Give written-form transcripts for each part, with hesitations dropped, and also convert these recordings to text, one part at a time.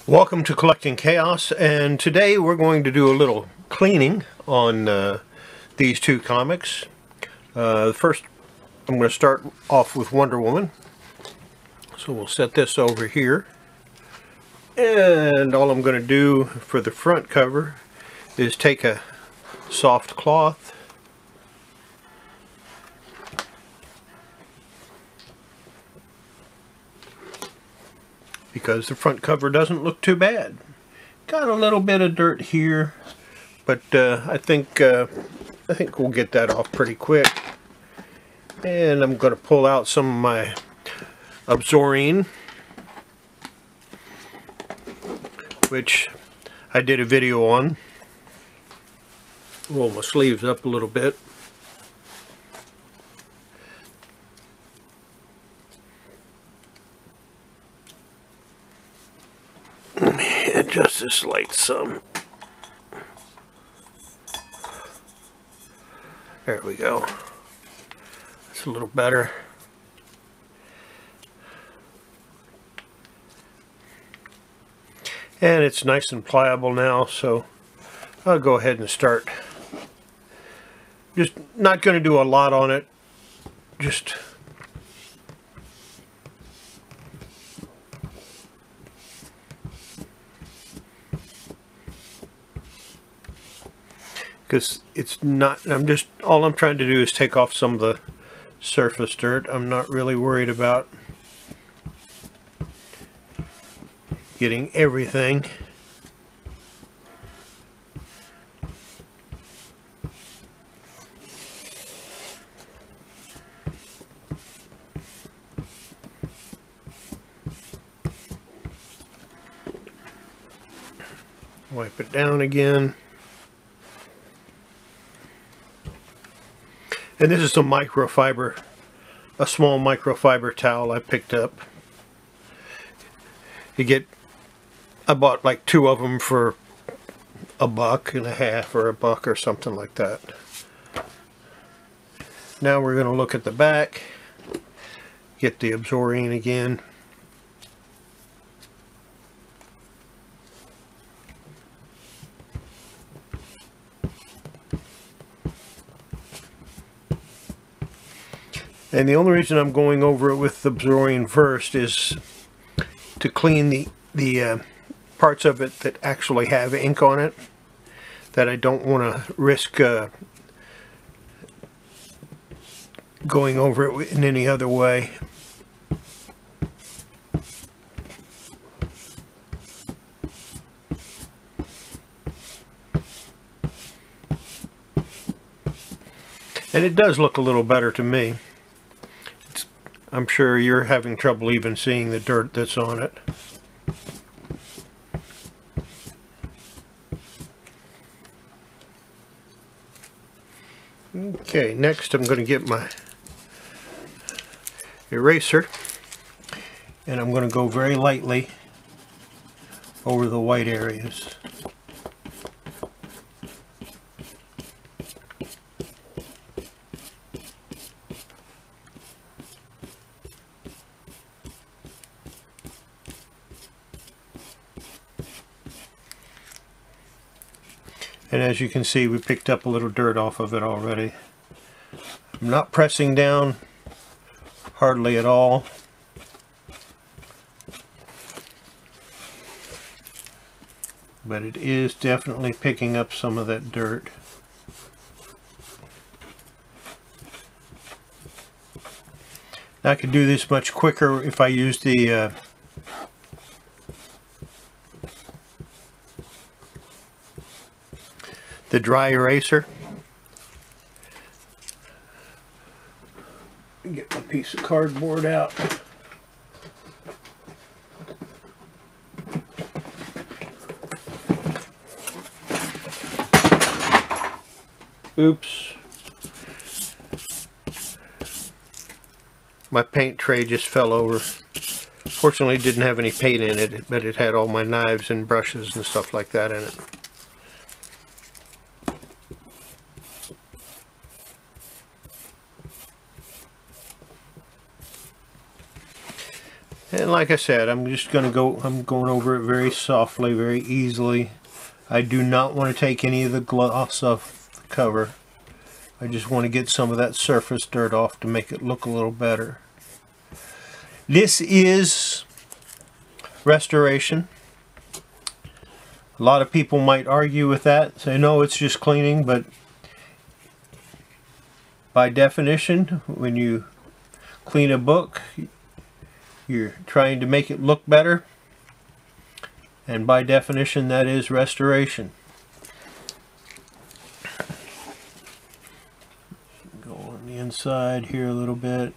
Welcome to Collecting Chaos, and today we're going to do a little cleaning on these two comics. First, I'm going to start off with Wonder Woman. So we'll set this over here. And all I'm going to do for the front cover is take a soft cloth, because the front cover doesn't look too bad. Got a little bit of dirt here, but I think we'll get that off pretty quick. And I'm going to pull out some of my Absorbing, which I did a video on. Roll my sleeves up a little bit. Adjust this light some. There we go. That's a little better. And it's nice and pliable now, so I'll go ahead and start. Just not going to do a lot on it. Just because it's not, all I'm trying to do is take off some of the surface dirt. I'm not really worried about getting everything. Wipe it down again. And this is a microfiber, a small microfiber towel I picked up. I bought like 2 of them for $1.50 or $1 or something like that. Now we're going to look at the back, get the Absorbing again. And the only reason I'm going over it with the Absorbing first is to clean the parts of it that actually have ink on it, that I don't want to risk going over it in any other way. And it does look a little better to me. I'm sure you're having trouble even seeing the dirt that's on it. Okay, next I'm going to get my eraser, and I'm going to go very lightly over the white areas. And as you can see, we picked up a little dirt off of it already. I'm not pressing down hardly at all. But it is definitely picking up some of that dirt. Now I could do this much quicker if I use the dry eraser. Get my piece of cardboard out. Oops. My paint tray just fell over. Fortunately, it didn't have any paint in it, but it had all my knives and brushes and stuff like that in it. And like I said, I'm going over it very softly, very easily. I do not want to take any of the gloss off the cover. I just want to get some of that surface dirt off to make it look a little better. This is restoration. A lot of people might argue with that, say no, it's just cleaning, but by definition, when you clean a book, you're trying to make it look better, and by definition that is restoration. Go on the inside here a little bit.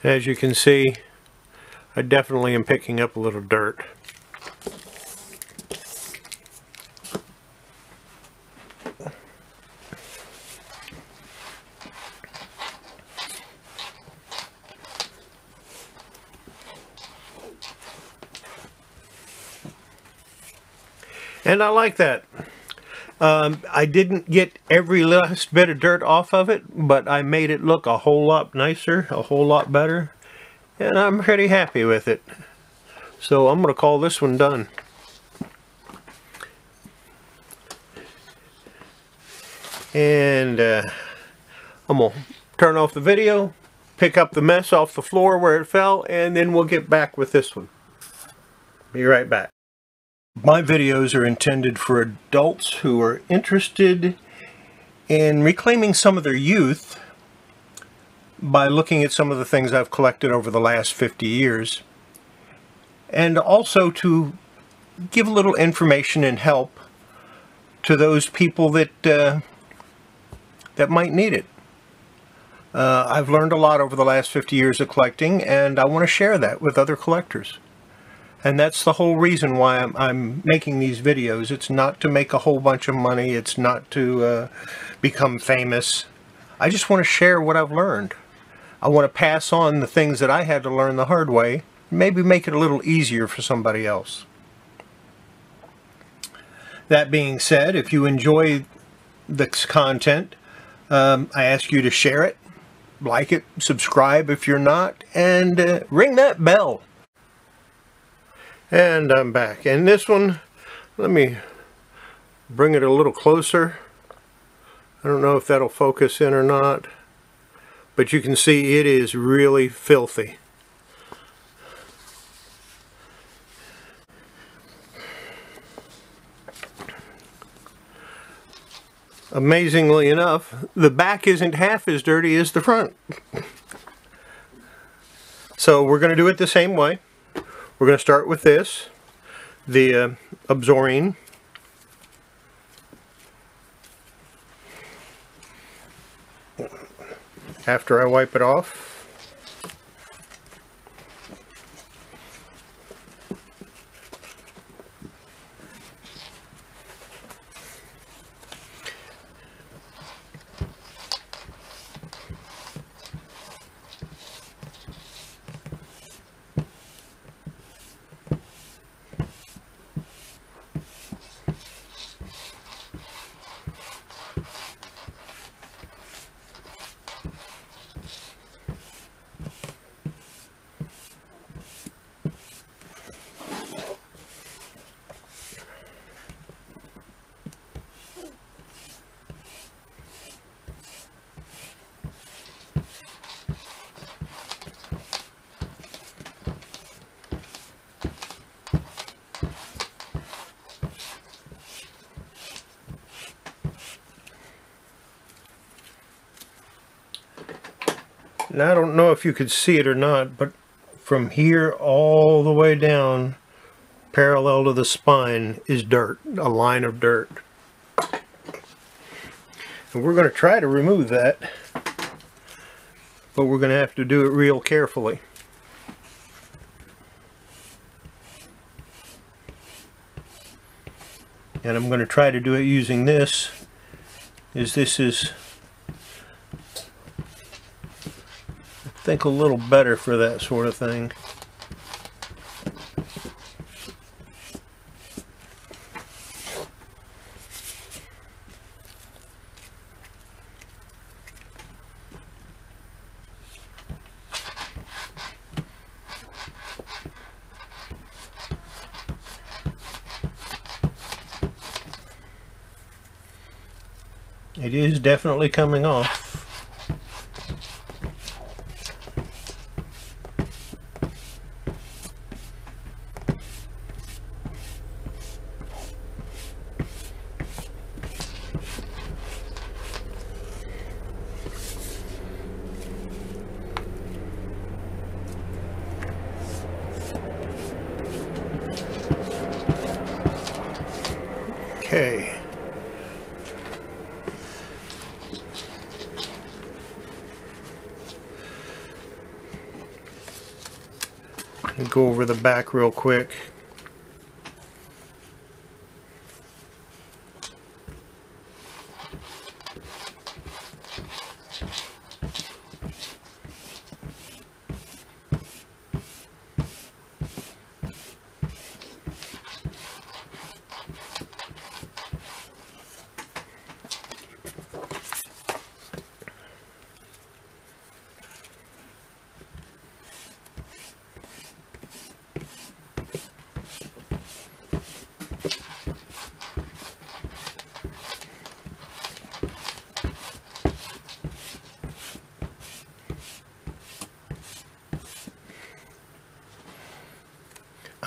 As you can see, I definitely am picking up a little dirt. And I like that. I didn't get every last bit of dirt off of it, but I made it look a whole lot nicer, a whole lot better, and I'm pretty happy with it. So I'm going to call this one done. And I'm going to turn off the video, pick up the mess off the floor where it fell, and then we'll get back with this one. Be right back. My videos are intended for adults who are interested in reclaiming some of their youth by looking at some of the things I've collected over the last 50 years, and also to give a little information and help to those people that that might need it. I've learned a lot over the last 50 years of collecting, and I want to share that with other collectors. And that's the whole reason why I'm making these videos. It's not to make a whole bunch of money. It's not to become famous. I just want to share what I've learned. I want to pass on the things that I had to learn the hard way. Maybe make it a little easier for somebody else. That being said, if you enjoy this content, I ask you to share it, like it, subscribe if you're not, and ring that bell. And I'm back. And this one, let me bring it a little closer. I don't know if that'll focus in or not, but you can see it is really filthy. Amazingly enough, the back isn't half as dirty as the front. So we're going to do it the same way. We're going to start with this, the Absorine. After I wipe it off, And I don't know if you could see it or not, but from here all the way down, parallel to the spine, is dirt, a line of dirt. And we're going to try to remove that, but we're going to have to do it real carefully. And I'm going to try to do it using this, this is, I think, a little better for that sort of thing. It is definitely coming off. Okay. And go over the back real quick.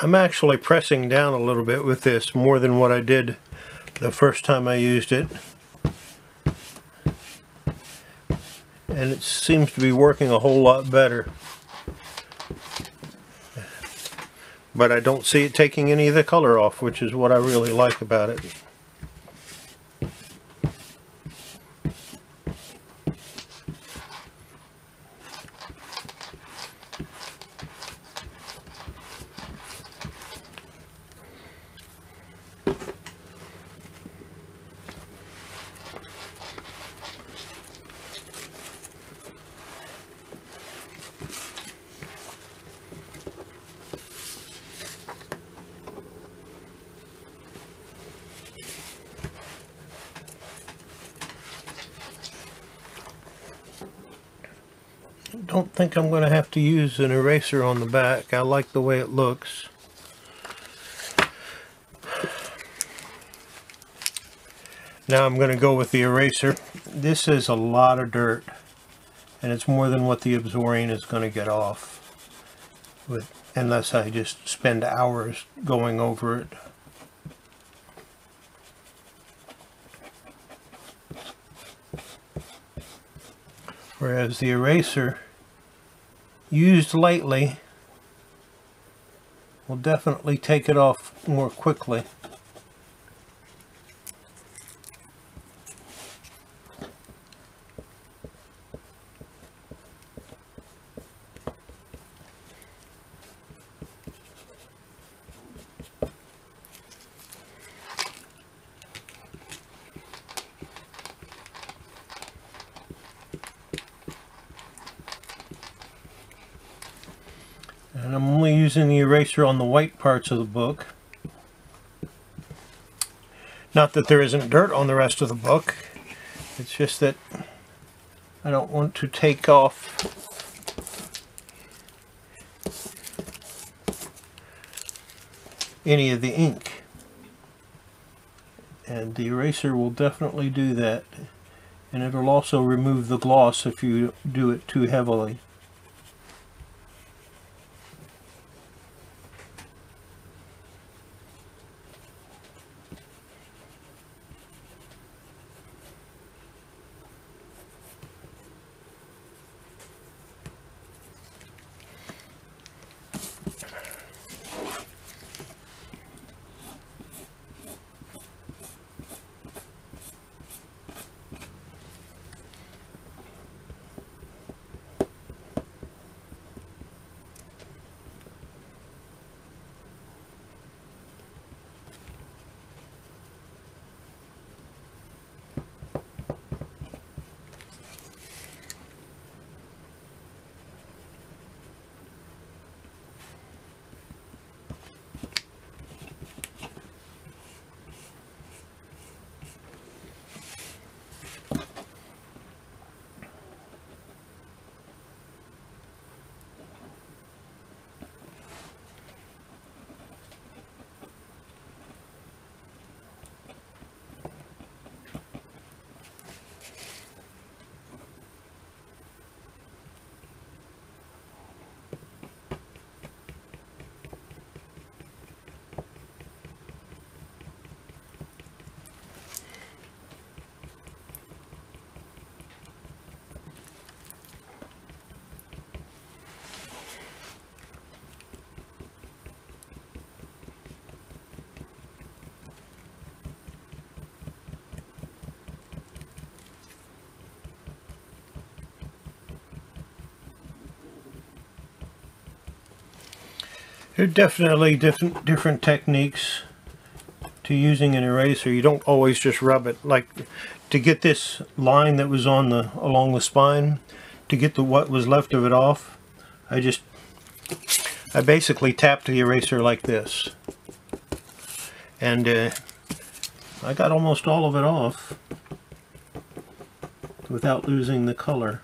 I'm actually pressing down a little bit with this, more than what I did the first time I used it. And it seems to be working a whole lot better. But I don't see it taking any of the color off, which is what I really like about it. Don't think I'm going to have to use an eraser on the back. I like the way it looks. Now I'm going to go with the eraser. This is a lot of dirt, and it's more than what the Absorbing is going to get off, unless I just spend hours going over it. Whereas the eraser, used lightly, will definitely take it off more quickly. And I'm only using the eraser on the white parts of the book. Not that there isn't dirt on the rest of the book. It's just that I don't want to take off any of the ink. And the eraser will definitely do that. And it'll also remove the gloss if you do it too heavily. There are definitely different techniques to using an eraser. You don't always just rub it. Like to get this line that was on along the spine, to get what was left of it off, I basically tapped the eraser like this, and I got almost all of it off without losing the color.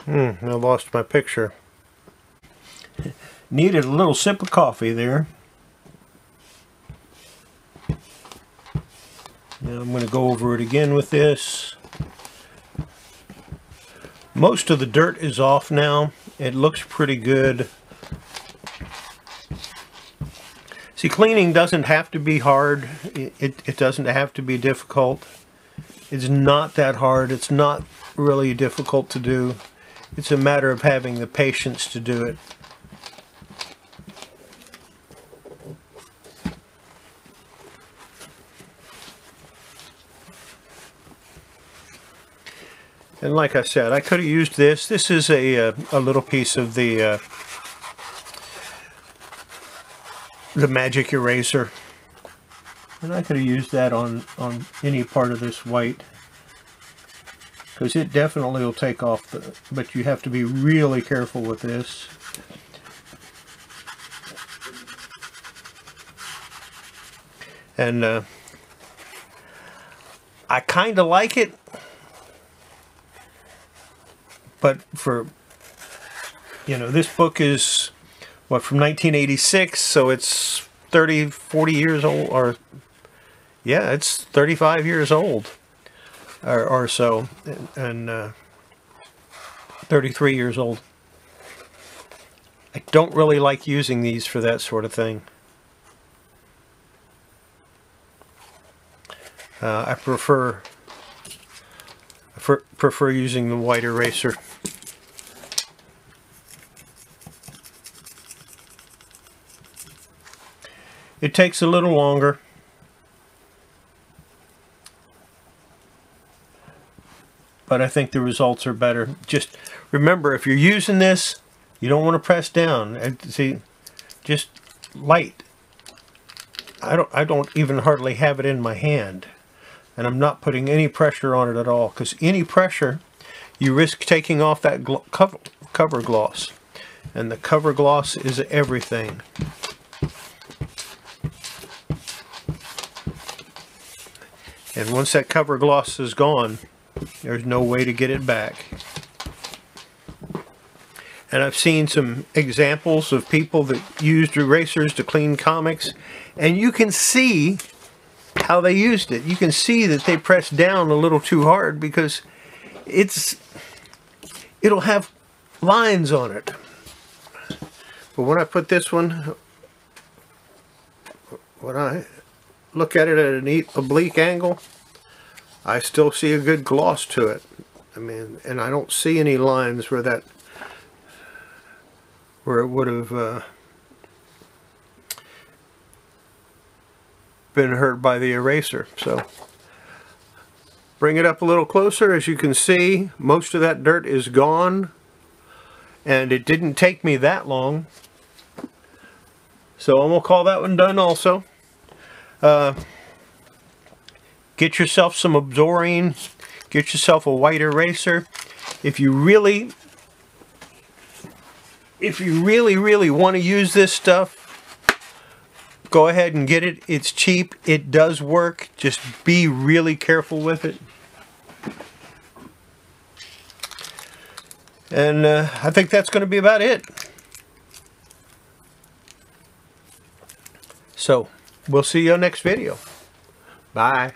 I lost my picture. Needed a little sip of coffee there. Now I'm going to go over it again with this. Most of the dirt is off now. It looks pretty good. See, cleaning doesn't have to be hard. It doesn't have to be difficult. It's not that hard. It's not really difficult to do. It's a matter of having the patience to do it. And like I said, I could have used this. This is a little piece of the magic eraser. And I could have used that on any part of this white, because it definitely will take off but you have to be really careful with this. And I kind of like it, but this book is what, from 1986, so it's 40 years old, or yeah, it's 35 years old. Or so, and 33 years old. I don't really like using these for that sort of thing. I prefer using the white eraser. It takes a little longer. But I think the results are better. Just remember, if you're using this, you don't want to press down. See, just light. I don't even hardly have it in my hand, and I'm not putting any pressure on it at all, because any pressure, you risk taking off that cover gloss, and the cover gloss is everything. And once that cover gloss is gone, there's no way to get it back. And I've seen some examples of people that used erasers to clean comics, and you can see how they used it. You can see that they pressed down a little too hard, because it'll have lines on it. But when I put this one, when I look at it at an oblique angle, I still see a good gloss to it. I mean, and I don't see any lines where it would have been hurt by the eraser. So bring it up a little closer. As you can see, most of that dirt is gone, and it didn't take me that long. So I'm gonna call that one done also. Get yourself some Absorine. Get yourself a white eraser. If you really want to use this stuff, go ahead and get it. It's cheap. It does work. Just be really careful with it. And I think that's going to be about it. So, we'll see you on next video. Bye.